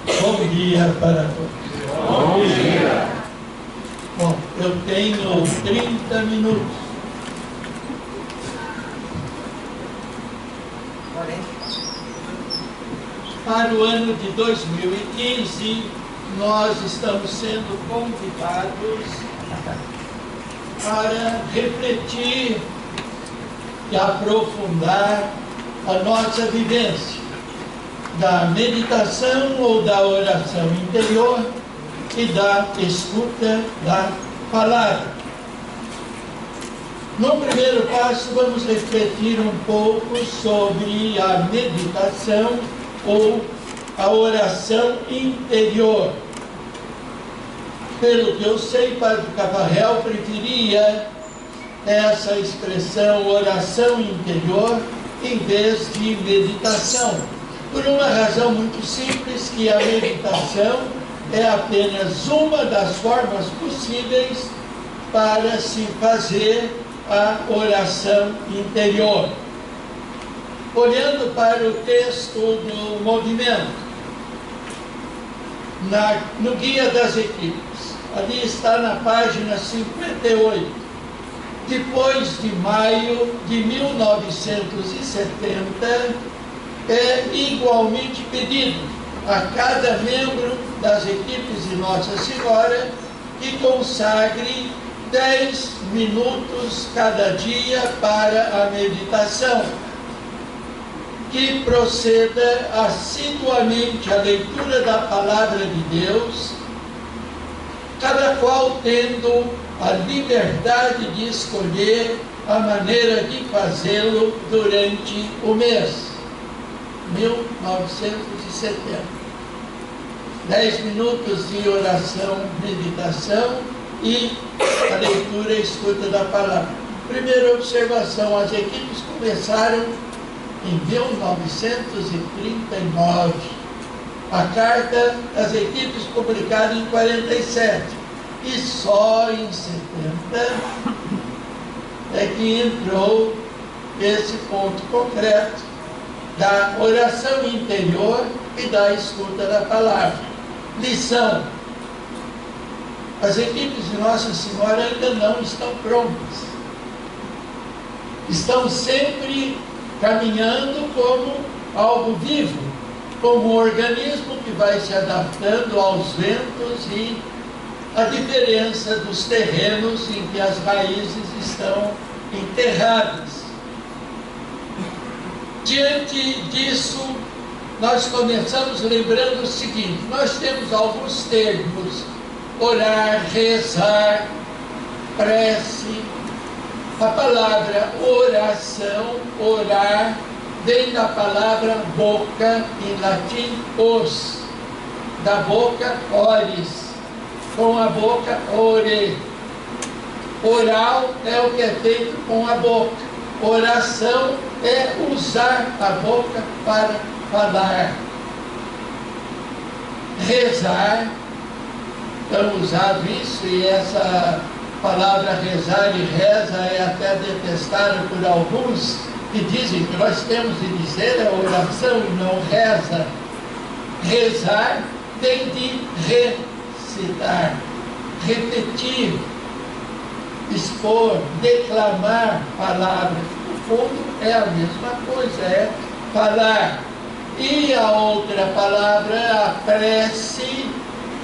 Bom dia para todos. Bom dia. Bom, eu tenho 30 minutos. Para o ano de 2015, nós estamos sendo convidados para refletir e aprofundar a nossa vivência da meditação ou da oração interior e da escuta da palavra. No primeiro passo, vamos refletir um pouco sobre a meditação ou a oração interior. Pelo que eu sei, Padre Cavarel preferia essa expressão oração interior em vez de meditação, por uma razão muito simples, que a meditação é apenas uma das formas possíveis para se fazer a oração interior. Olhando para o texto do movimento, no Guia das Equipes, ali está na página 58. Depois de maio de 1970, é igualmente pedido a cada membro das equipes de Nossa Senhora que consagre 10 minutos cada dia para a meditação, que proceda assiduamente à leitura da Palavra de Deus, cada qual tendo a liberdade de escolher a maneira de fazê-lo durante o mês. 1970. 10 minutos de oração, meditação e a leitura e escuta da palavra. Primeira observação: as equipes começaram em 1939. A carta das equipes publicada em 47. E só em 70 é que entrou esse ponto concreto da oração interior e da escuta da palavra. Lição: as equipes de Nossa Senhora ainda não estão prontas. Estão sempre caminhando como algo vivo, como um organismo que vai se adaptando aos ventos e à diferença dos terrenos em que as raízes estão enterradas. Diante disso, nós começamos lembrando o seguinte: nós temos alguns termos: orar, rezar, prece. A palavra oração, orar, vem da palavra boca, em latim os, da boca ores, com a boca ore. Oral é o que é feito com a boca. Oração é usar a boca para falar. Rezar, tão usado isso, e essa palavra rezar e reza é até detestada por alguns, que dizem que nós temos de dizer a oração e não reza. Rezar vem de recitar, repetir, expor, declamar palavras. No fundo é a mesma coisa, é falar. E a outra palavra, a prece,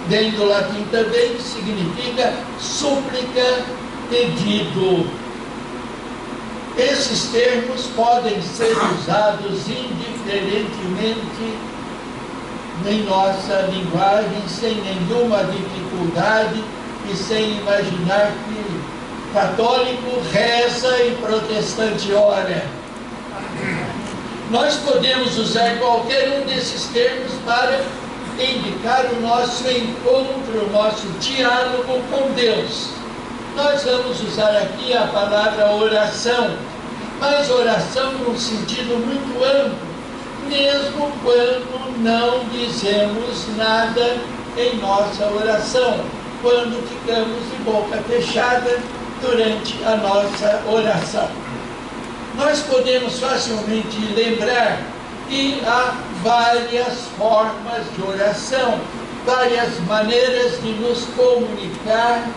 vem do latim também, que significa súplica, pedido. Esses termos podem ser usados indiferentemente em nossa linguagem, sem nenhuma dificuldade e sem imaginar que católico reza e protestante ora. Nós podemos usar qualquer um desses termos para indicar o nosso encontro, o nosso diálogo com Deus. Nós vamos usar aqui a palavra oração, mas oração num sentido muito amplo, mesmo quando não dizemos nada em nossa oração, quando ficamos de boca fechada durante a nossa oração. Nós podemos facilmente lembrar que há várias formas de oração, várias maneiras de nos comunicar,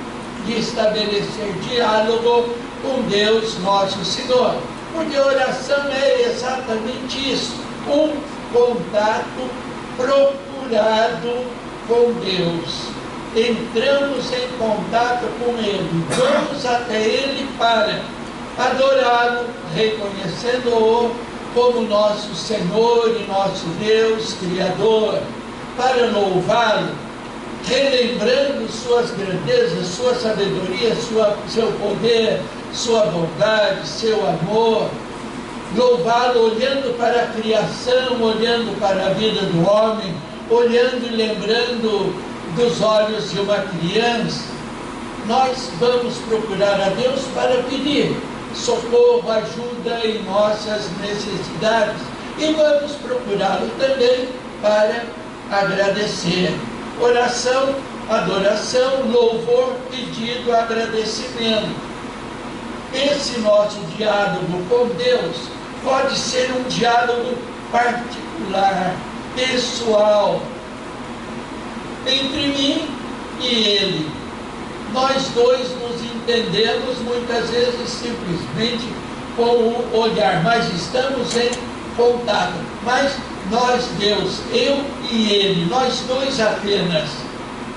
de estabelecer diálogo com Deus nosso Senhor. Porque oração é exatamente isso, um contato procurado com Deus. Entramos em contato com Ele, vamos até Ele para adorá-lo, reconhecendo-o como nosso Senhor e nosso Deus Criador, para louvá-lo, relembrando suas grandezas, sua sabedoria, seu poder, sua bondade, seu amor, louvá-lo olhando para a criação, olhando para a vida do homem, olhando e lembrando dos olhos de uma criança. Nós vamos procurar a Deus para pedir socorro, ajuda em nossas necessidades, e vamos procurá-lo também para agradecer. Oração, adoração, louvor, pedido, agradecimento. Esse nosso diálogo com Deus pode ser um diálogo particular, pessoal, entre mim e Ele. Nós dois nos entendemos muitas vezes simplesmente com o olhar, mas estamos em contato. Mas nós, Deus, eu e Ele, nós dois apenas.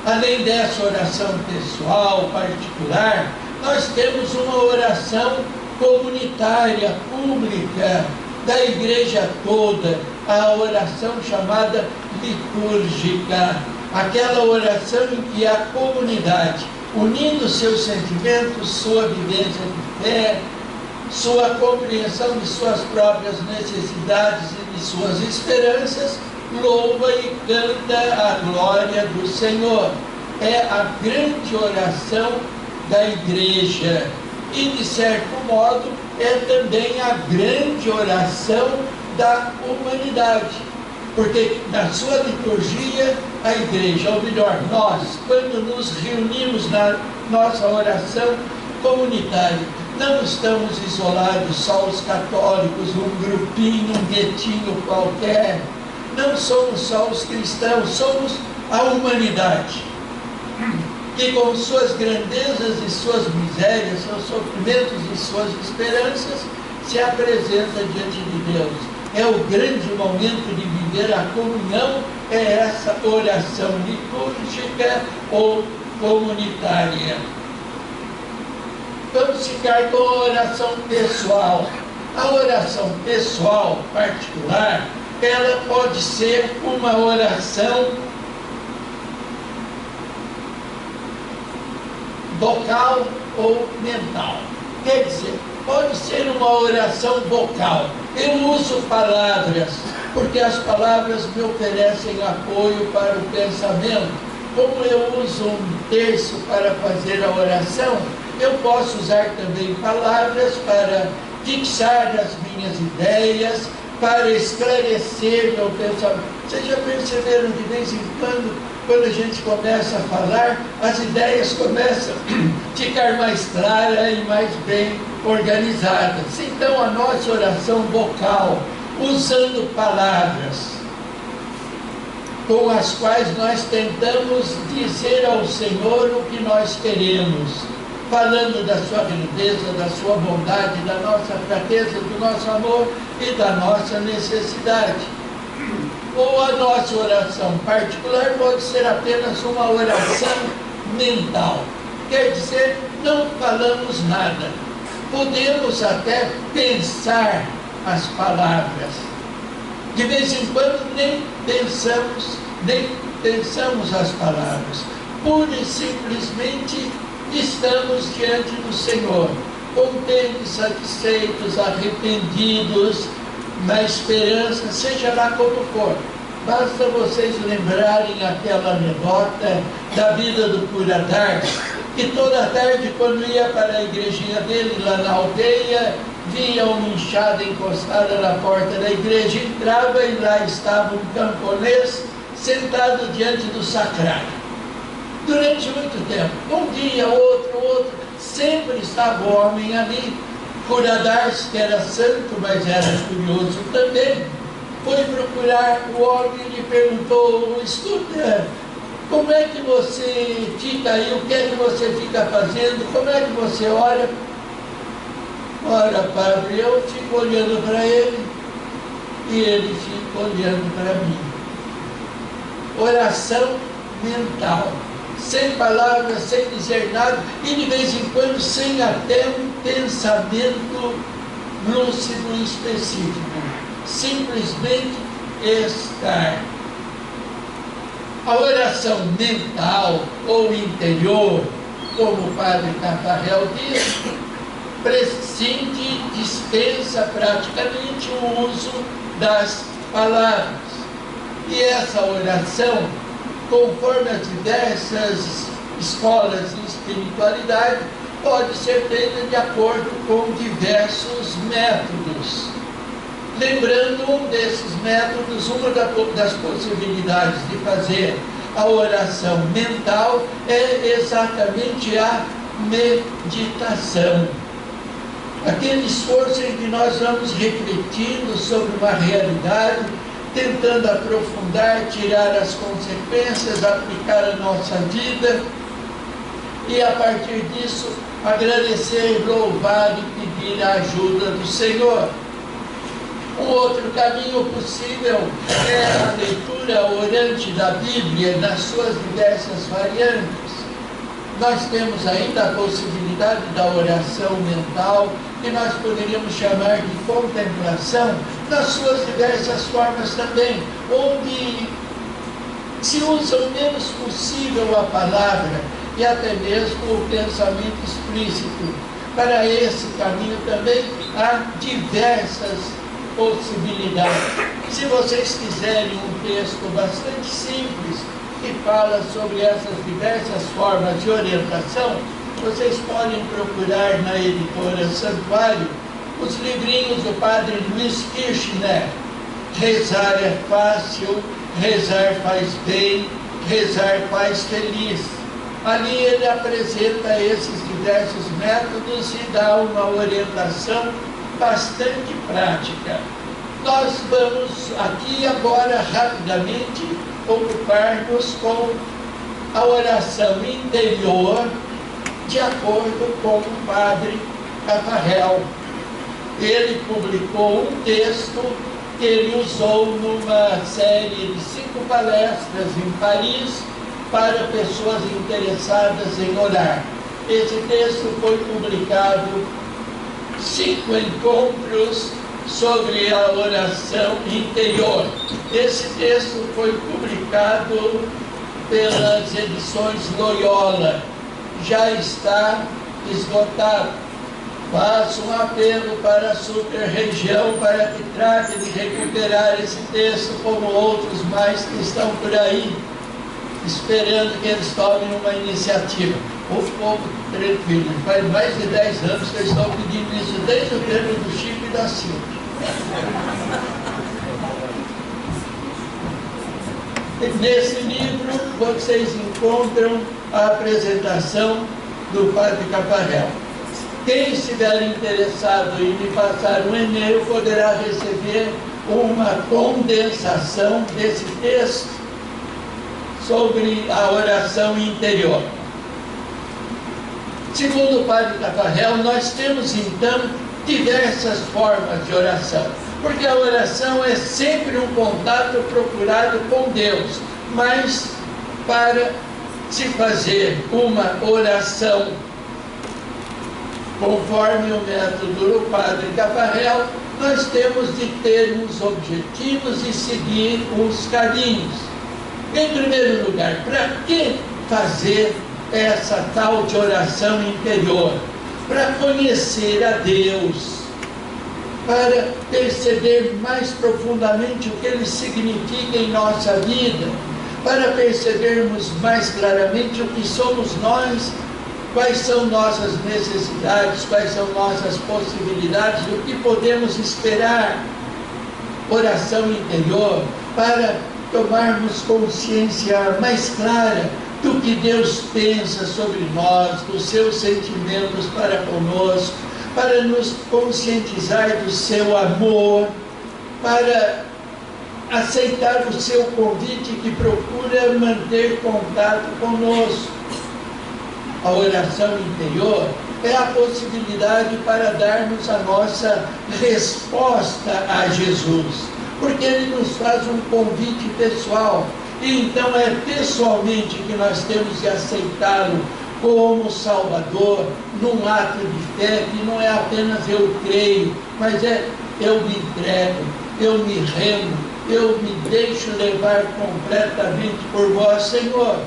Além dessa oração pessoal, particular, nós temos uma oração comunitária, pública, da igreja toda, a oração chamada litúrgica, aquela oração em que a comunidade, unindo seus sentimentos, sua vivência de fé, sua compreensão de suas próprias necessidades e de suas esperanças, louva e canta a glória do Senhor. É a grande oração da igreja e, de certo modo, é também a grande oração da humanidade. Porque na sua liturgia, a igreja, ou melhor, nós, quando nos reunimos na nossa oração comunitária, não estamos isolados, só os católicos, um grupinho, um guetinho qualquer. Não somos só os cristãos, somos a humanidade, que com suas grandezas e suas misérias, seus sofrimentos e suas esperanças, se apresenta diante de Deus. É o grande momento de viver a comunhão, é essa oração litúrgica ou comunitária. Vamos ficar com a oração pessoal. A oração pessoal, particular, ela pode ser uma oração vocal ou mental. Quer dizer, pode ser uma oração vocal. Eu uso palavras, porque as palavras me oferecem apoio para o pensamento. Como eu uso um terço para fazer a oração, eu posso usar também palavras para fixar as minhas ideias, para esclarecer meu pensamento. Vocês já perceberam de vez em quando a gente começa a falar, as ideias começam a ficar mais claras e mais bem organizadas. Então, a nossa oração vocal, usando palavras com as quais nós tentamos dizer ao Senhor o que nós queremos, falando da sua grandeza, da sua bondade, da nossa fraqueza, do nosso amor e da nossa necessidade. Ou a nossa oração particular pode ser apenas uma oração mental. Quer dizer, não falamos nada. Podemos até pensar as palavras. De vez em quando nem pensamos as palavras. Pura e simplesmente estamos diante do Senhor, contentes, satisfeitos, arrependidos, na esperança, seja lá como for. Basta vocês lembrarem aquela anedota da vida do cura d'Ars, que toda tarde, quando ia para a igrejinha dele, lá na aldeia, via uma enxada encostada na porta da igreja, entrava e lá estava um camponês sentado diante do sacrário. Durante muito tempo, um dia, outro, sempre estava o homem ali. Cura d'Ars, que era santo, mas era curioso também, foi procurar o homem e lhe perguntou: escuta, como é que você fica aí? O que é que você fica fazendo? Como é que você ora? Ora, padre, eu fico olhando para ele e ele fica olhando para mim. Oração mental, sem palavras, sem dizer nada, e de vez em quando sem até um pensamento lúcido e específico. Simplesmente estar. A oração mental ou interior, como o padre Cafarel diz, prescinde, dispensa praticamente o uso das palavras. E essa oração, conforme as diversas escolas de espiritualidade, pode ser feita de acordo com diversos métodos. Lembrando, um desses métodos, uma das possibilidades de fazer a oração mental é exatamente a meditação. Aquele esforço em que nós vamos refletindo sobre uma realidade, tentando aprofundar, tirar as consequências, aplicar a nossa vida e, a partir disso, agradecer, louvar e pedir a ajuda do Senhor. Um outro caminho possível é a leitura orante da Bíblia nas suas diversas variantes. Nós temos ainda a possibilidade da oração mental, que nós poderíamos chamar de contemplação, nas suas diversas formas também, onde se usa o menos possível a palavra e até mesmo o pensamento explícito. Para esse caminho também há diversas possibilidades. Se vocês quiserem um texto bastante simples que fala sobre essas diversas formas de orientação, vocês podem procurar na editora Santuário os livrinhos do padre Luiz Kirchner. Rezar é fácil, rezar faz bem, rezar faz feliz. Ali ele apresenta esses diversos métodos e dá uma orientação bastante prática. Nós vamos aqui agora rapidamente ocupar-nos com a oração interior, de acordo com o padre Cafarel. Ele publicou um texto que ele usou numa série de 5 palestras em Paris para pessoas interessadas em orar. Esse texto foi publicado 5 encontros sobre a oração interior. Esse texto foi publicado pelas edições Loyola. Já está esgotado. Faço um apelo para a super-região para que trate de recuperar esse texto, como outros mais que estão por aí, esperando que eles tomem uma iniciativa. O povo tranquilo, faz mais de 10 anos que eles estão pedindo isso, desde o tempo do Chico e da Silvia. Nesse livro vocês encontram a apresentação do padre Cafarel. Quem estiver interessado em me passar um e-mail poderá receber uma condensação desse texto sobre a oração interior. Segundo o padre Cafarel, nós temos então diversas formas de oração, porque a oração é sempre um contato procurado com Deus, mas para se fazer uma oração conforme o método do padre Cafarel, nós temos de ter uns objetivos e seguir uns caminhos. Em primeiro lugar, para que fazer essa tal de oração interior? Para conhecer a Deus, para perceber mais profundamente o que Ele significa em nossa vida, para percebermos mais claramente o que somos nós, quais são nossas necessidades, quais são nossas possibilidades, o que podemos esperar. Oração interior, para tomarmos consciência mais clara do que Deus pensa sobre nós, dos seus sentimentos para conosco, para nos conscientizar do seu amor, para aceitar o seu convite que procura manter contato conosco. A oração interior é a possibilidade para darmos a nossa resposta a Jesus, porque Ele nos faz um convite pessoal, e então é pessoalmente que nós temos de aceitá-lo como Salvador, num ato de fé, que não é apenas eu creio, mas é eu me entrego, eu me rendo, eu me deixo levar completamente por vós, Senhor.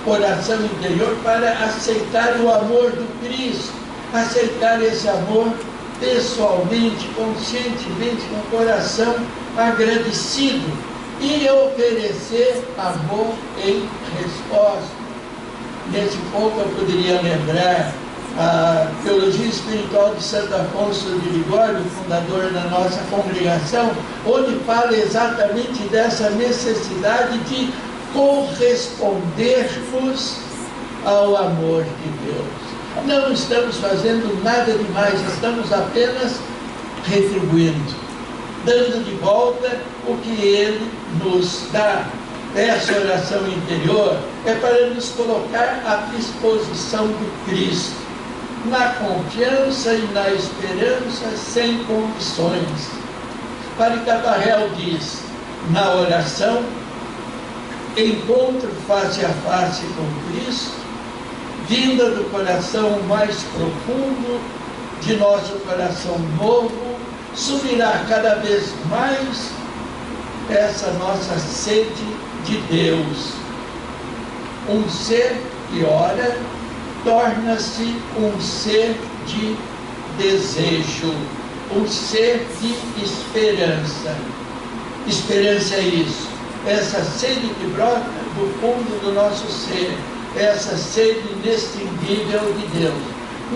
Oração interior para aceitar o amor do Cristo, aceitar esse amor pessoalmente, conscientemente, com o coração agradecido, e oferecer amor em resposta. Nesse ponto eu poderia lembrar a Teologia Espiritual de Santo Afonso de Ligório, fundador da nossa congregação, onde fala exatamente dessa necessidade de correspondermos ao amor de Deus. Não estamos fazendo nada demais, estamos apenas retribuindo, dando de volta o que Ele nos dá. Essa oração interior é para nos colocar à disposição do Cristo, na confiança e na esperança, sem condições. Padre Caparrel diz, na oração, encontro face a face com Cristo, vinda do coração mais profundo de nosso coração novo, subirá cada vez mais essa nossa sede de Deus. Um ser que ora torna-se um ser de desejo, um ser de esperança. Esperança é isso, essa sede que brota do fundo do nosso ser, essa sede inextinguível de Deus.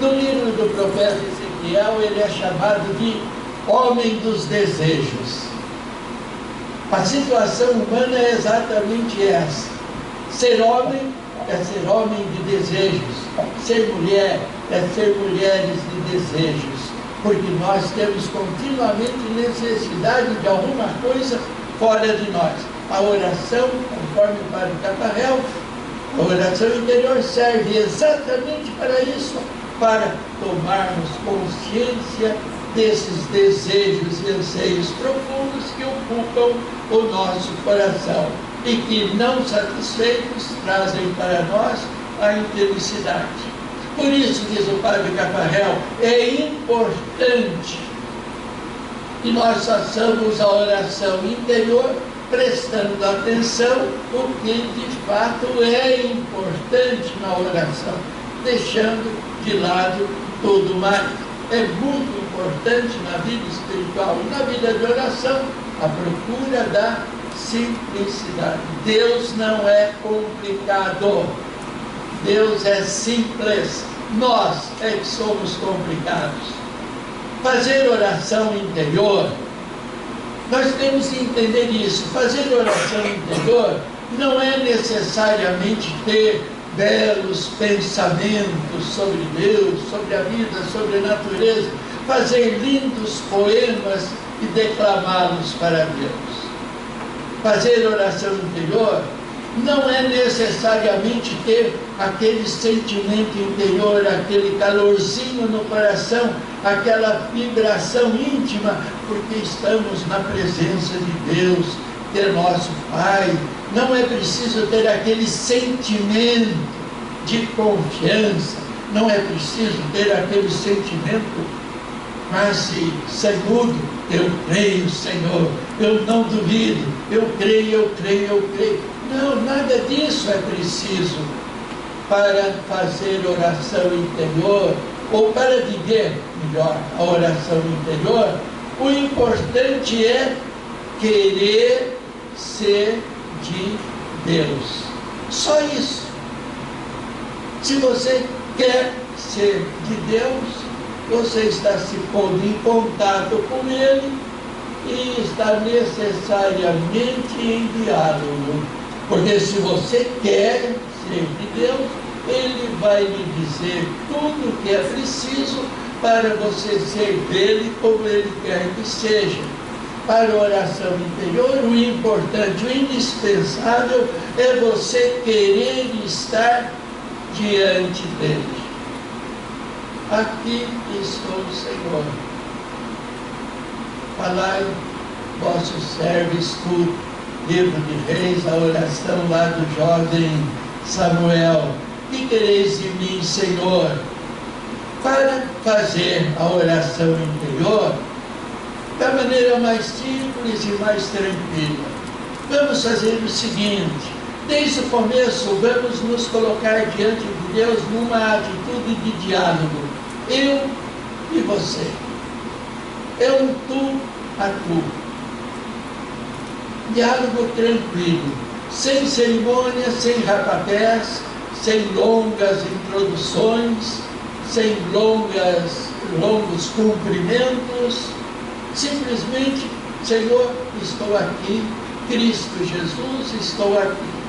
No livro do profeta Ezequiel, ele é chamado de homem dos desejos. A situação humana é exatamente essa. Ser homem é ser homem de desejos. Ser mulher é ser mulheres de desejos. Porque nós temos continuamente necessidade de alguma coisa fora de nós. A oração, conforme o Padre Caparrel, a oração interior serve exatamente para isso, para tomarmos consciência desses desejos e anseios profundos que ocupam o nosso coração e que, não satisfeitos, trazem para nós a infelicidade. Por isso, diz o Padre Caparrel, é importante que nós façamos a oração interior prestando atenção o que de fato é importante na oração, deixando de lado tudo mais. É muito importante na vida espiritual e na vida de oração a procura da simplicidade. Deus não é complicado, Deus é simples, nós é que somos complicados. Fazer oração interior, nós temos que entender isso. Fazer oração interior não é necessariamente ter belos pensamentos sobre Deus, sobre a vida, sobre a natureza, fazer lindos poemas e declamá-los para Deus. Fazer oração interior não é necessariamente ter aquele sentimento interior, aquele calorzinho no coração, aquela vibração íntima, porque estamos na presença de Deus, que é nosso Pai. Não é preciso ter aquele sentimento de confiança, não é preciso ter aquele sentimento quase cegudo. Eu creio, Senhor, eu não duvido, eu creio, eu creio, eu creio. Não, nada disso é preciso para fazer oração interior, ou para viver melhor a oração interior. O importante é querer ser de Deus. Só isso. Se você quer ser de Deus, você está se pondo em contato com Ele e está necessariamente em diálogo. Porque se você quer ser de Deus, Ele vai lhe dizer tudo o que é preciso para você ser dele como Ele quer que seja. para a oração interior, o importante, o indispensável é você querer estar diante dele. Aqui estou, Senhor. Falai, vosso servo escuta. Livro de Reis, a oração lá do jovem Samuel. Que quereis de mim, Senhor? Para fazer a oração interior da maneira mais simples e mais tranquila, vamos fazer o seguinte: desde o começo, vamos nos colocar diante de Deus numa atitude de diálogo. Eu e você. Eu, tu, a tu. Diálogo tranquilo, sem cerimônias, sem rapapés, sem longas introduções, sem longos cumprimentos. Simplesmente, Senhor, estou aqui. Cristo Jesus, estou aqui.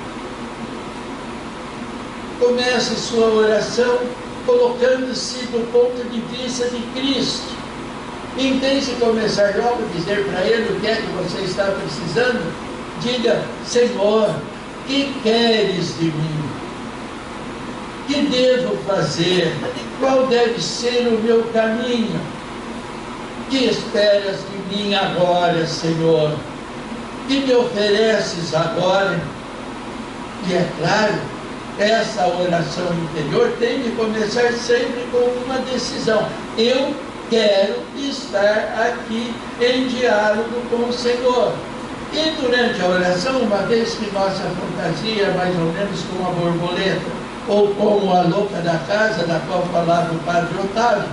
Comece sua oração colocando-se do ponto de vista de Cristo. Em vez de começar logo a dizer para Ele o que é que você está precisando, diga: Senhor, que queres de mim? Que devo fazer? Qual deve ser o meu caminho? Que esperas de mim agora, Senhor? Que me ofereces agora? E é claro, essa oração interior tem de começar sempre com uma decisão. Eu quero estar aqui em diálogo com o Senhor. E durante a oração, uma vez que nossa fantasia é mais ou menos como a borboleta, ou como a louca da casa, da qual falava o Padre Otávio,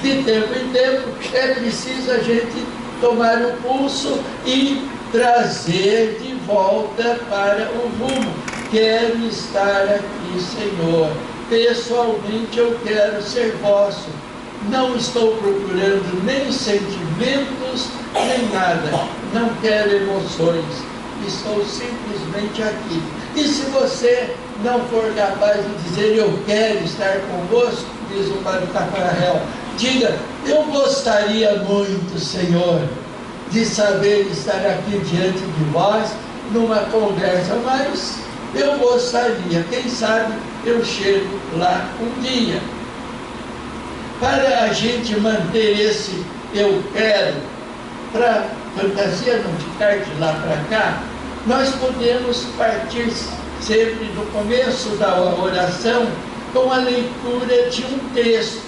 de tempo em tempo é preciso a gente tomar o pulso e trazer de volta para o rumo. Quero estar aqui, Senhor. Pessoalmente eu quero ser vosso. Não estou procurando nem sentimentos, nem nada. Não quero emoções. Estou simplesmente aqui. E se você não for capaz de dizer eu quero estar convosco, diz o Padre Tafarel, diga: eu gostaria muito, Senhor, de saber estar aqui diante de vós numa conversa, mas eu gostaria, quem sabe eu chego lá um dia. Para a gente manter esse eu quero, para a fantasia não ficar de lá para cá, nós podemos partir sempre do começo da oração com a leitura de um texto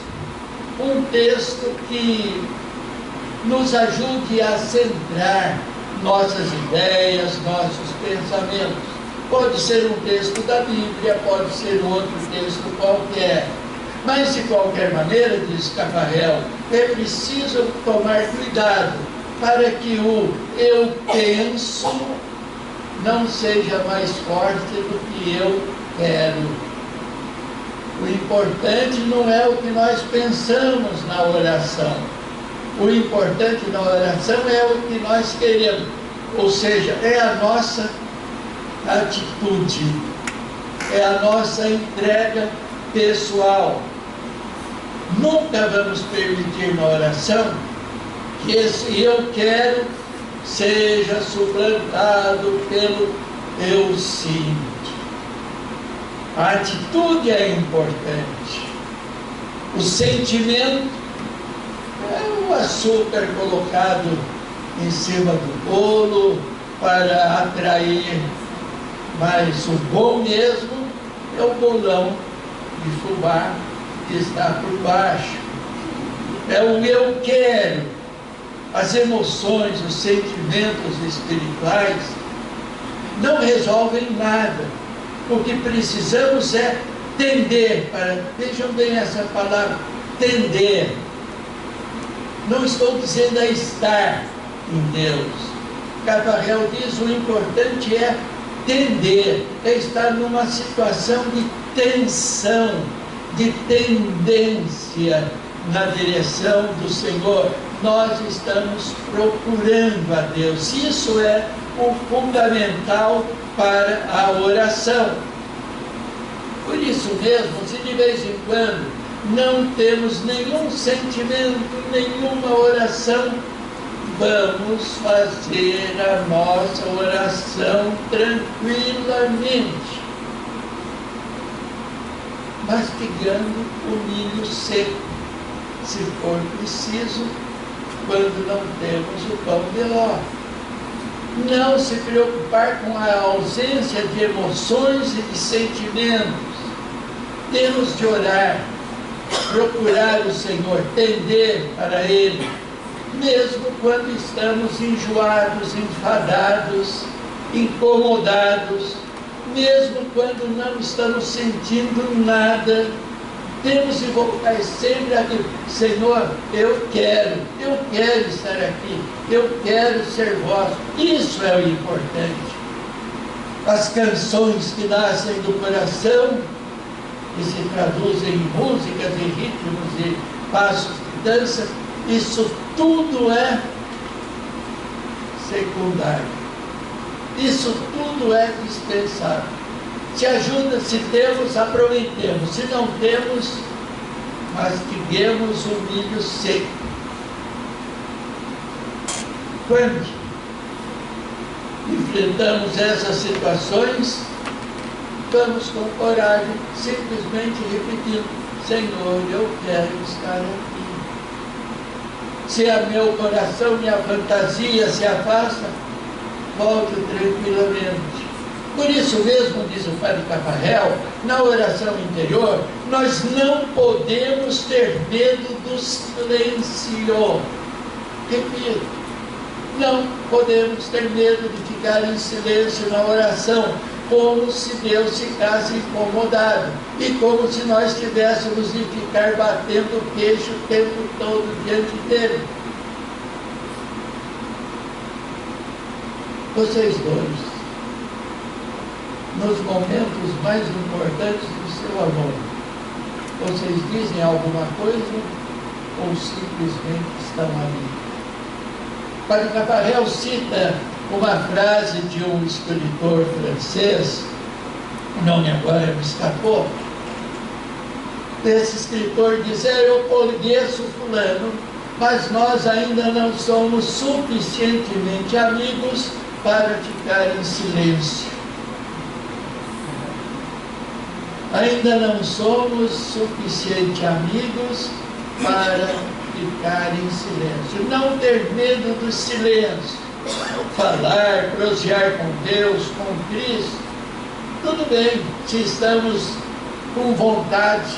que nos ajude a centrar nossas ideias, nossos pensamentos. Pode ser um texto da Bíblia, pode ser outro texto qualquer. Mas, de qualquer maneira, diz Tafarel, é preciso tomar cuidado para que o eu penso não seja mais forte do que eu quero. O importante não é o que nós pensamos na oração. O importante na oração é o que nós queremos. Ou seja, é a nossa atitude, é a nossa entrega pessoal. Nunca vamos permitir na oração que esse eu quero seja suplantado pelo eu sinto. A atitude é importante. O sentimento é o açúcar colocado em cima do bolo para atrair, mas o bom mesmo é o bolão de fubá que está por baixo. É o eu quero. As emoções, os sentimentos espirituais não resolvem nada. O que precisamos é tender para, vejam bem essa palavra, tender. Não estou dizendo a estar em Deus. Tafarel diz: o importante é tender, é estar numa situação de tensão, de tendência na direção do Senhor. Nós estamos procurando a Deus. Isso é o fundamental para a oração. Por isso mesmo, se de vez em quando não temos nenhum sentimento, nenhuma oração vamos fazer a nossa oração tranquilamente, mastigando o milho seco, se for preciso, quando não temos o pão de ló. Não se preocupar com a ausência de emoções e de sentimentos. Temos de orar, procurar o Senhor, tender para Ele, mesmo quando estamos enjoados, enfadados, incomodados, mesmo quando não estamos sentindo nada. Temos de voltar sempre a dizer: Senhor, eu quero estar aqui, eu quero ser vosso. Isso é o importante. As canções que nascem do coração, que se traduzem em músicas, em ritmos e passos de dança, isso tudo é secundário. Isso tudo é dispensável. Se ajuda, se temos, aproveitemos. Se não temos, mastiguemos o milho seco. Quando enfrentamos essas situações, vamos com coragem, simplesmente repetindo: Senhor, eu quero estar aqui. Se a meu coração e a fantasia se afasta, volto tranquilamente. Por isso mesmo, diz o Padre Cafarel, na oração interior, nós não podemos ter medo do silêncio. Repito, não podemos ter medo de ficar em silêncio na oração, como se Deus ficasse incomodado, e como se nós tivéssemos de ficar batendo o queixo o tempo todo diante dele. Vocês dois, nos momentos mais importantes do seu amor, vocês dizem alguma coisa ou simplesmente estão ali? Padre Cafarel cita uma frase de um escritor francês, o nome agora me escapou. Esse escritor diz: eu conheço fulano, mas nós ainda não somos suficientemente amigos para ficar em silêncio. Ainda não somos suficientemente amigos para ficar em silêncio. Não ter medo do silêncio. Falar, prosear com Deus, com Cristo, tudo bem, se estamos com vontade.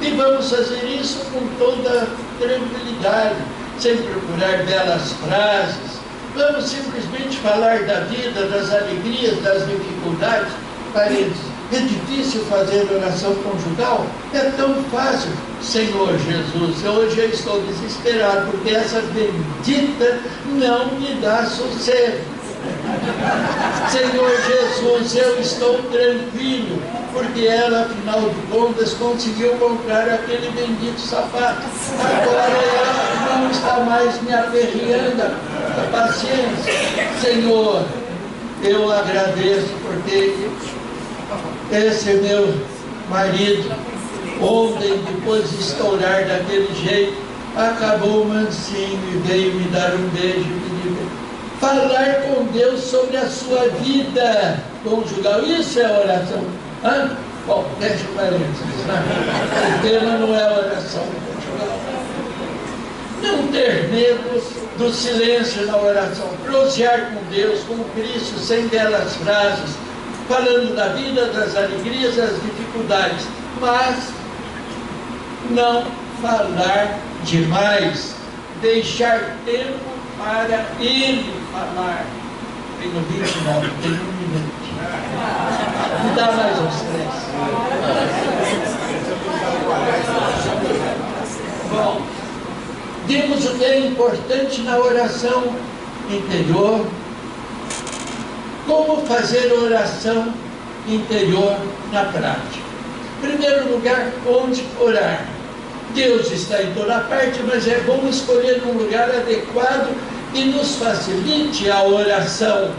E vamos fazer isso com toda tranquilidade, sem procurar belas frases. Vamos simplesmente falar da vida, das alegrias, das dificuldades. Parentes, é difícil fazer oração conjugal? É tão fácil. Senhor Jesus, hoje eu estou desesperado, porque essa bendita não me dá sossego. Senhor Jesus, eu estou tranquilo, porque ela, afinal de contas, conseguiu comprar aquele bendito sapato. Agora ela não está mais me aperreando. Paciência. Senhor, eu agradeço, porque esse meu marido, ontem, depois de estourar daquele jeito, acabou mansinho e veio me dar um beijo. Falar com Deus sobre a sua vida conjugal, isso é oração. Hã? Bom, deixa o parênteses, né? O tema não é oração conjugal. Não ter medo do silêncio na oração, prosear com Deus, com Cristo, sem belas frases, falando da vida, das alegrias, das dificuldades, mas não falar demais, deixar tempo para Ele falar. Tem no 29, tem 1 minuto. Me dá mais uns 3. Bom, vimos o que é importante na oração interior. Como fazer oração interior na prática? Em primeiro lugar, onde orar? Deus está em toda parte, mas é bom escolher um lugar adequado e nos facilite a oração.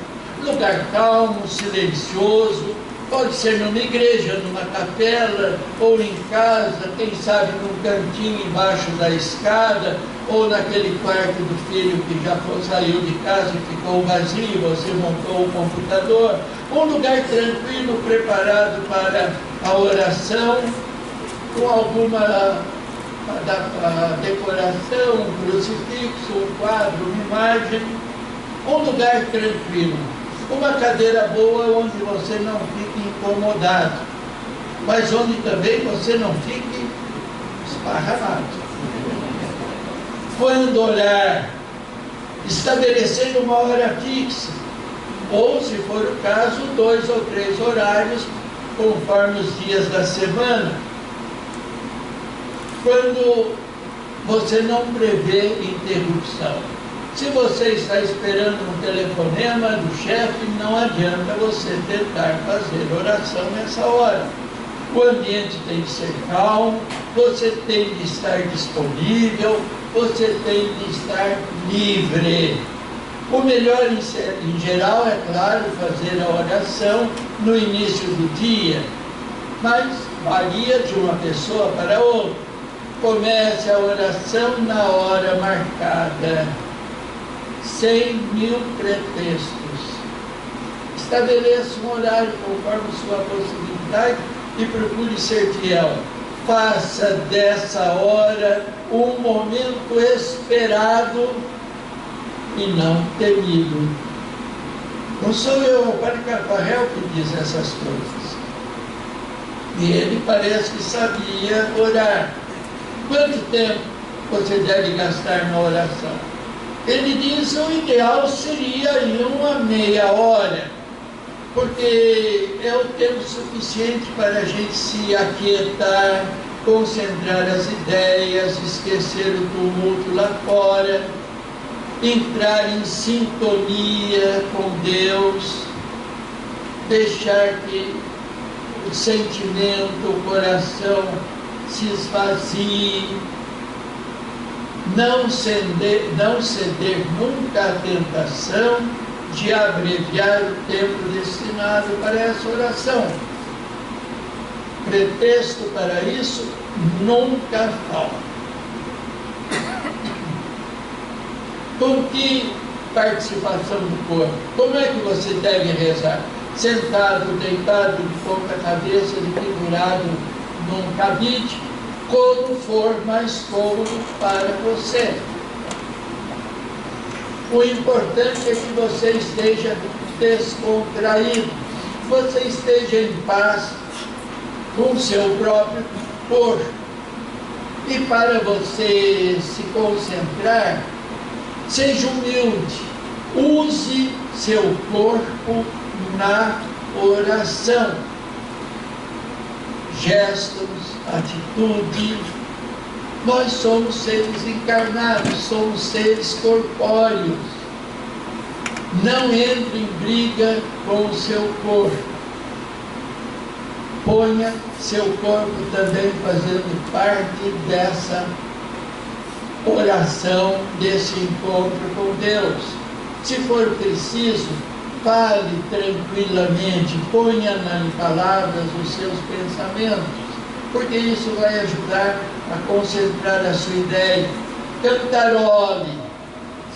Lugar calmo, silencioso, Pode ser numa igreja, numa capela, ou em casa, quem sabe num cantinho embaixo da escada, ou naquele quarto do filho que já saiu de casa e ficou vazio, você montou o computador. Um lugar tranquilo, preparado para a oração, com alguma decoração, um crucifixo, um quadro, uma imagem. Um lugar tranquilo. Uma cadeira boa onde você não fique incomodado, mas onde também você não fique esparramado. Quando orar, estabelecendo uma hora fixa, ou, se for o caso, 2 ou 3 horários, conforme os dias da semana. Quando você não prevê interrupção. Se você está esperando um telefonema do chefe, não adianta você tentar fazer oração nessa hora. O ambiente tem que ser calmo, você tem de estar disponível, você tem de estar livre. O melhor, em geral, é claro, fazer a oração no início do dia, mas varia de uma pessoa para outra. Comece a oração na hora marcada, sem mil pretextos. Estabeleça um horário conforme sua possibilidade e procure ser fiel. Faça dessa hora um momento esperado e não temido. Não sou eu, o Padre Cafarel, que diz essas coisas. E ele parece que sabia orar. Quanto tempo você deve gastar na oração? Ele diz que o ideal seria aí uma meia hora, porque é o tempo suficiente para a gente se aquietar, concentrar as ideias, esquecer o tumulto lá fora, entrar em sintonia com Deus, deixar que o sentimento, o coração se esvazie, não ceder nunca à tentação de abreviar o tempo destinado para essa oração. Pretexto para isso nunca falta. Com que participação do corpo? Como é que você deve rezar? Sentado, deitado, de ponta cabeça, pendurado num cabide, como for mais cômodo para você. O importante é que você esteja descontraído, você esteja em paz com o seu próprio corpo. E para você se concentrar, seja humilde, use seu corpo na oração. Gestos, atitude. Nós somos seres encarnados, somos seres corpóreos. Não entre em briga com o seu corpo. Ponha seu corpo também fazendo parte dessa oração, desse encontro com Deus. Se for preciso, fale tranquilamente, ponha em palavras os seus pensamentos, porque isso vai ajudar a concentrar a sua ideia. Cantarole,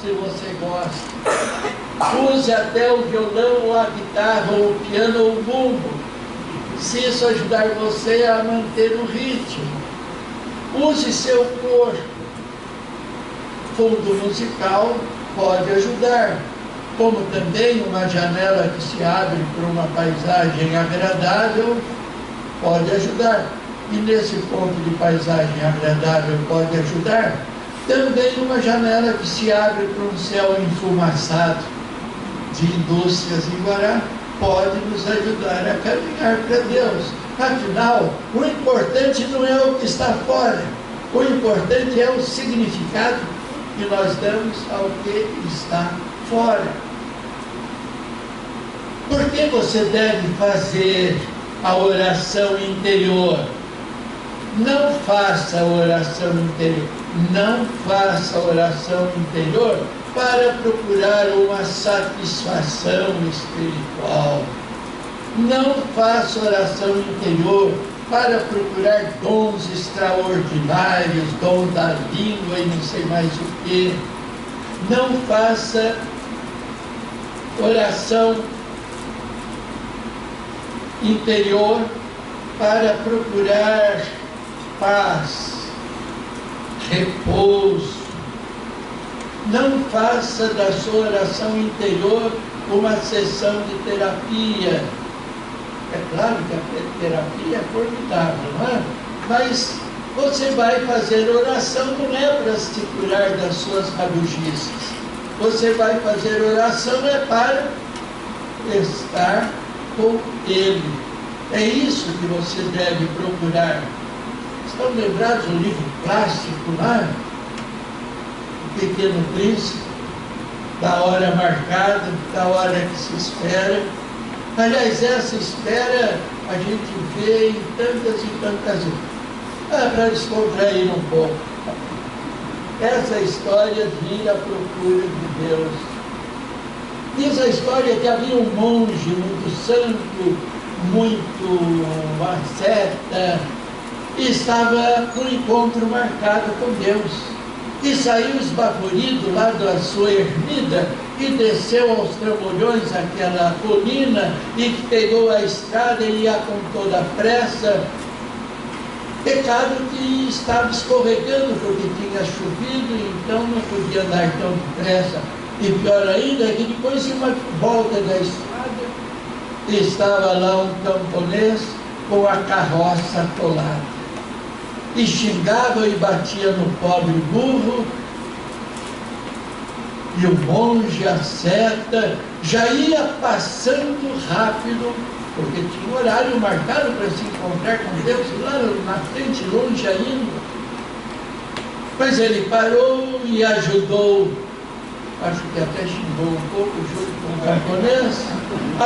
se você gosta. Use até o violão, ou a guitarra, ou o piano, ou o bumbo, se isso ajudar você a manter o ritmo. Use seu corpo. Fundo musical pode ajudar, como também uma janela que se abre para uma paisagem agradável pode ajudar. E nesse ponto de paisagem agradável pode ajudar também uma janela que se abre para um céu enfumaçado de indústrias em Guará pode nos ajudar a caminhar para Deus. Afinal, o importante não é o que está fora, o importante é o significado que nós damos ao que está fora. Por que você deve fazer a oração interior? Não faça a oração interior. Não faça a oração interior para procurar uma satisfação espiritual. Não faça oração interior para procurar dons extraordinários, dom da língua e não sei mais o que. Não faça oração interior para procurar paz, repouso. Não faça da sua oração interior uma sessão de terapia. É claro que a terapia é formidável, não é? Mas você vai fazer oração não é para se curar das suas rabugices. Você vai fazer oração é para estar com Ele. É isso que você deve procurar. Estão lembrados do livro clássico lá? O Pequeno Príncipe, da hora marcada, da hora que se espera. Aliás, essa espera a gente vê em tantas e tantas vezes. Para descontrair um pouco. Essa história de ir à procura de Deus. Diz a história que havia um monge muito santo, muito asceta, e estava com um encontro marcado com Deus. E saiu esbaforido lá da sua ermida e desceu aos trambolhões aquela colina e pegou a estrada e ia com toda a pressa. Pecado que estava escorregando porque tinha chovido, então não podia andar tão depressa. E pior ainda é que depois de uma volta da estrada, estava lá um camponês com a carroça atolada. E xingava e batia no pobre burro, e o monge, a seta, já ia passando rápido, porque tinha um horário marcado para se encontrar com Deus, lá na frente, longe ainda. Mas ele parou e ajudou, acho que até xingou um pouco junto com o camponês,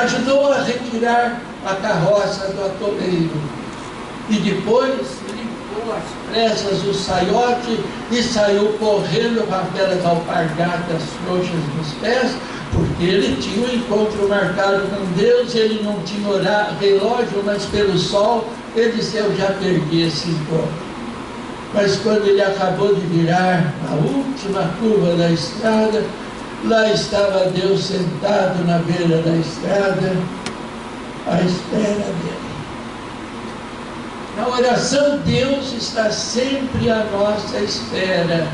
ajudou a retirar a carroça do atoleiro. E depois às pressas o saiote e saiu correndo com aquelas alpargatas frouxas nos pés, porque ele tinha um encontro marcado com Deus, ele não tinha relógio, mas pelo sol, ele disse, eu já perdi esse encontro. Mas quando ele acabou de virar a última curva da estrada, lá estava Deus sentado na beira da estrada, à espera dele. Na oração, Deus está sempre à nossa espera.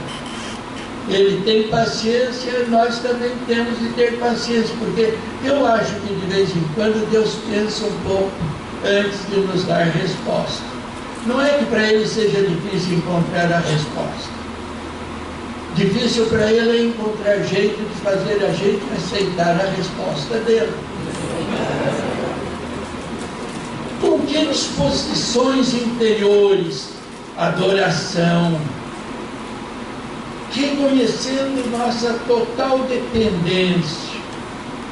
Ele tem paciência, nós também temos de ter paciência, porque eu acho que de vez em quando Deus pensa um pouco antes de nos dar resposta. Não é que para Ele seja difícil encontrar a resposta. Difícil para Ele é encontrar jeito de fazer a gente aceitar a resposta dele. Com que disposições interiores, adoração, reconhecendo nossa total dependência,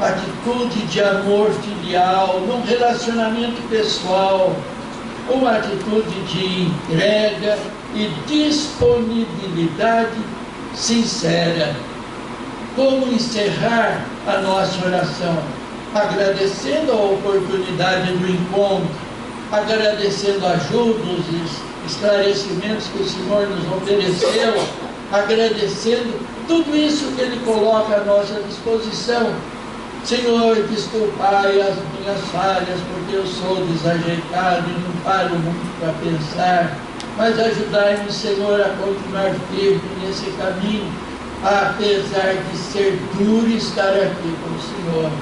atitude de amor filial, num relacionamento pessoal, uma atitude de entrega e disponibilidade sincera. Como encerrar a nossa oração? Agradecendo a oportunidade do encontro, agradecendo a ajuda, os esclarecimentos que o Senhor nos ofereceu, agradecendo tudo isso que Ele coloca à nossa disposição. Senhor, desculpai as minhas falhas, porque eu sou desajeitado e não paro muito para pensar, mas ajudai-me, Senhor, a continuar firme nesse caminho, apesar de ser duro estar aqui com o Senhor.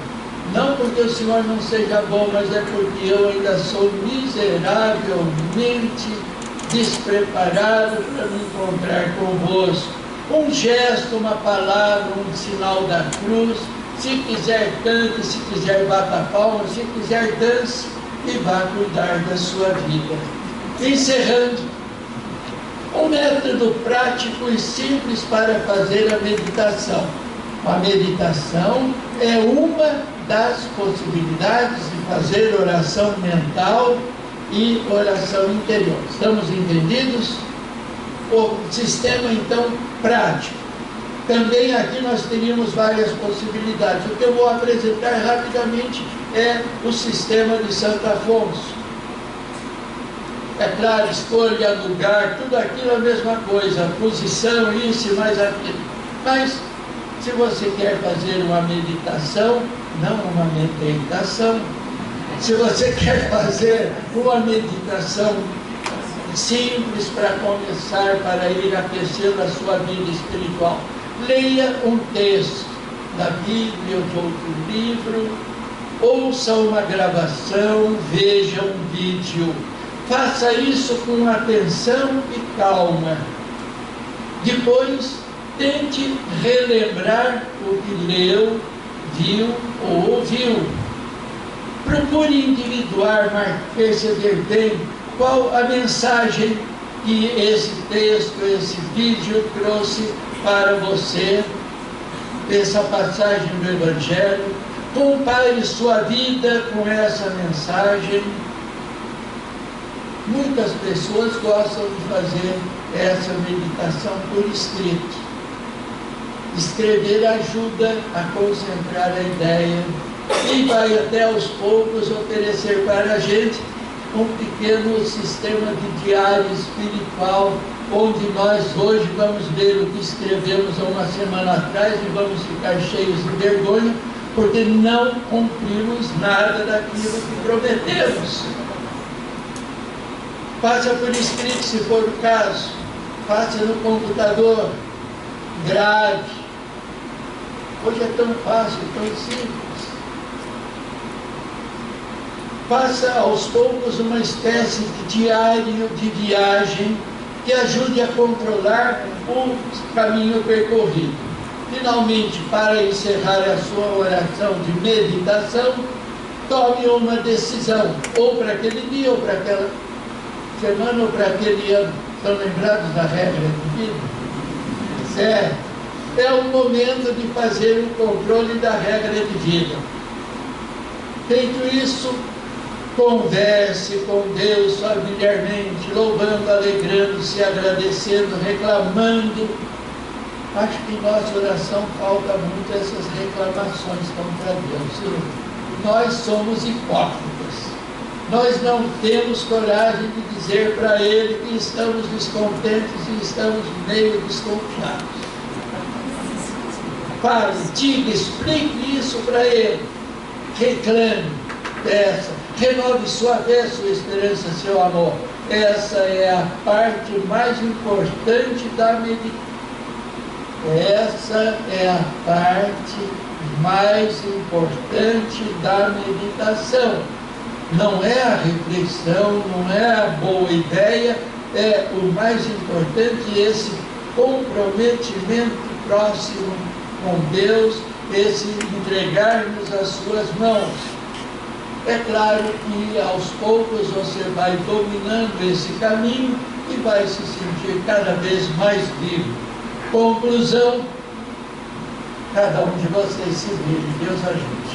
Não porque o Senhor não seja bom, mas é porque eu ainda sou miseravelmente despreparado para me encontrar convosco. Um gesto, uma palavra, um sinal da cruz. Se quiser cante, se quiser bata palma, se quiser dance e vá cuidar da sua vida. Encerrando, um método prático e simples para fazer a meditação. A meditação é uma das possibilidades de fazer oração mental e oração interior. Estamos entendidos? O sistema, então, prático. Também aqui nós teríamos várias possibilidades. O que eu vou apresentar rapidamente é o sistema de Santo Afonso. É claro, escolha, lugar, tudo aquilo é a mesma coisa, posição, isso e mais aquilo. Mas, se você quer fazer uma meditação, não uma meditação, se você quer fazer uma meditação simples para começar, para ir aquecendo a sua vida espiritual, leia um texto da Bíblia ou de outro livro, ouça uma gravação, veja um vídeo. Faça isso com atenção e calma. Depois, tente relembrar o que leu, viu ou ouviu. Procure individuar, perceber bem qual a mensagem que esse texto, esse vídeo trouxe para você, essa passagem do Evangelho. Compare sua vida com essa mensagem. Muitas pessoas gostam de fazer essa meditação por escrito. Escrever ajuda a concentrar a ideia e vai até aos poucos oferecer para a gente um pequeno sistema de diário espiritual, onde nós hoje vamos ler o que escrevemos há uma semana atrás e vamos ficar cheios de vergonha, porque não cumprimos nada daquilo que prometemos. Faça por escrito, se for o caso. Faça no computador. Grave. Hoje é tão fácil, tão simples. Faça aos poucos uma espécie de diário de viagem que ajude a controlar o caminho percorrido. Finalmente, para encerrar a sua oração de meditação, tome uma decisão, ou para aquele dia, ou para aquela semana, ou para aquele ano. Estão lembrados da regra de vida? Certo. É o momento de fazer o controle da regra de vida. Feito isso, converse com Deus familiarmente, louvando, alegrando-se, agradecendo, reclamando. Acho que em nossa oração falta muito essas reclamações contra Deus. Nós somos hipócritas. Nós não temos coragem de dizer para Ele que estamos descontentes e estamos meio desconfiados. Fale, diga, explique isso para Ele. Reclame, peça, renove sua fé, sua esperança, seu amor. Essa é a parte mais importante da meditação. Essa é a parte mais importante da meditação. Não é a reflexão, não é a boa ideia, é o mais importante, esse comprometimento próximo com Deus, esse entregar-nos as suas mãos. É claro que aos poucos você vai dominando esse caminho e vai se sentir cada vez mais vivo. Conclusão, cada um de vocês se vive. Deus ajude.